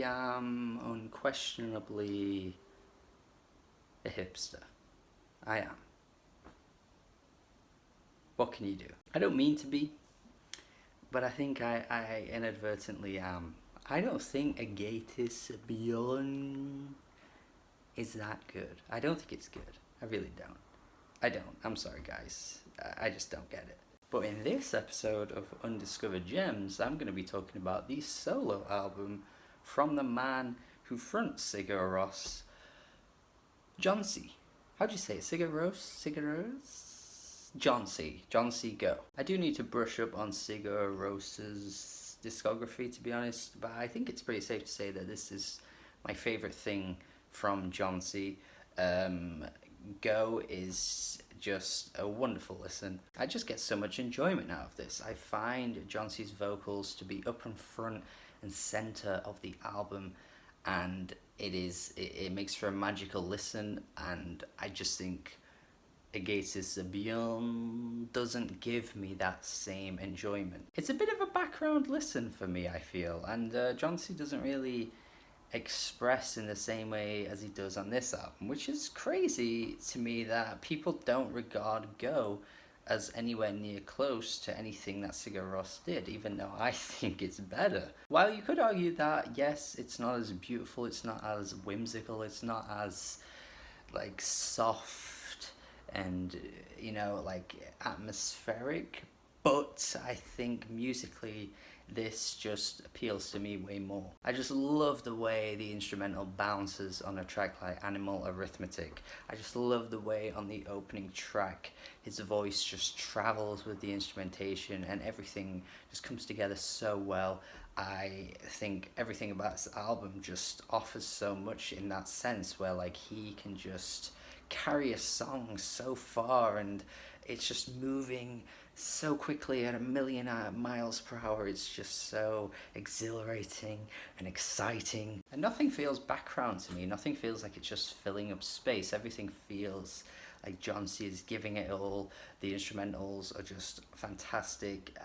am unquestionably a hipster. I am. What can you do? I don't mean to be, but I think I inadvertently am. I don't think Agatis Beyond is that good. I don't think it's good. I really don't. I don't. I'm sorry, guys. I just don't get it. But in this episode of Undiscovered Gems, I'm going to be talking about the solo album from the man who fronts Sigur Rós, Jónsi. How do you say it? Sigur Rós? Sigur Rós? Jónsi, go. I do need to brush up on Sigur Rós's discography, to be honest, but I think it's pretty safe to say that this is my favourite thing from Jónsi. Go is just a wonderful listen. I just get so much enjoyment out of this. I find Jónsi's vocals to be up in front and centre of the album, and it makes for a magical listen, and I just think Agatis Beyond doesn't give me that same enjoyment. It's a bit of a background listen for me, I feel, and Jónsi doesn't really express in the same way as he does on this album, which is crazy to me that people don't regard Go as anywhere near close to anything that Sigur Rós did, even though I think it's better. While you could argue that, yes, it's not as beautiful, it's not as whimsical, it's not as, like, soft and, like, atmospheric, but I think musically this just appeals to me way more. I just love the way the instrumental bounces on a track like Animal Arithmetic. I just love the way on the opening track his voice just travels with the instrumentation and everything just comes together so well. I think everything about this album just offers so much in that sense, where like he can just carry a song so far and it's just moving so quickly at 1,000,000 miles per hour. It's just so exhilarating and exciting. And nothing feels background to me. Nothing feels like it's just filling up space. Everything feels like Jónsi is giving it all. The instrumentals are just fantastic.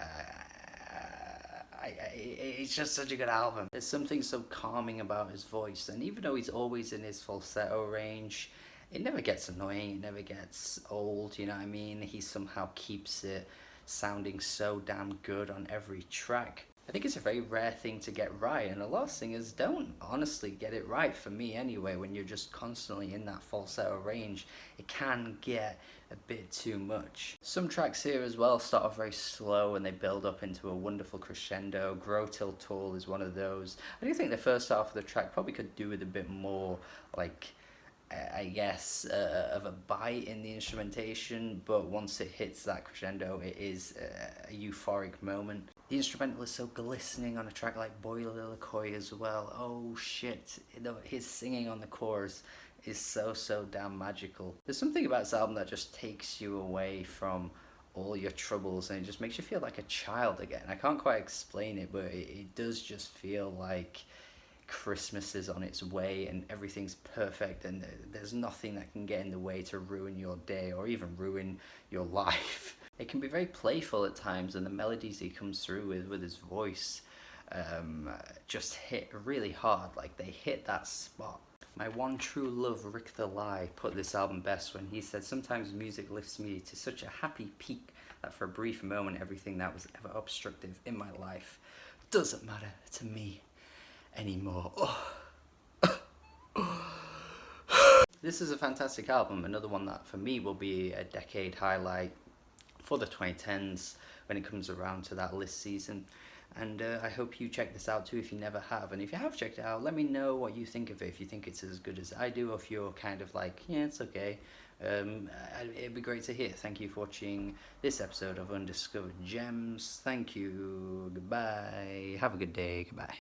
It's just such a good album. There's something so calming about his voice. And even though he's always in his falsetto range, it never gets annoying, it never gets old, you know what I mean? He somehow keeps it sounding so damn good on every track. I think it's a very rare thing to get right, and a lot of singers don't honestly get it right, for me anyway. When you're just constantly in that falsetto range, it can get a bit too much. Some tracks here as well start off very slow and they build up into a wonderful crescendo. Grow Till Tall is one of those. I do think the first half of the track probably could do with a bit more, like, I guess, of a bite in the instrumentation, but once it hits that crescendo, it is a euphoric moment. The instrumental is so glistening on a track like Boilercoy as well. Oh shit, his singing on the chorus is so damn magical. There's something about this album that just takes you away from all your troubles and it just makes you feel like a child again. I can't quite explain it, but it does just feel like Christmas is on its way and everything's perfect and there's nothing that can get in the way to ruin your day or even ruin your life. It can be very playful at times, and the melodies he comes through with his voice just hit really hard. Like, they hit that spot. My one true love, Rick the Lie, put this album best when he said, "Sometimes music lifts me to such a happy peak that for a brief moment everything that was ever obstructive in my life doesn't matter to me anymore." This is a fantastic album, another one that for me will be a decade highlight for the 2010s when it comes around to that list season. And I hope you check this out too if you never have. And if you have checked it out, let me know what you think of it, if you think it's as good as I do, or if you're kind of like, yeah, it's okay. It'd be great to hear. Thank you for watching this episode of Undiscovered Gems. Thank you. Goodbye. Have a good day. Goodbye.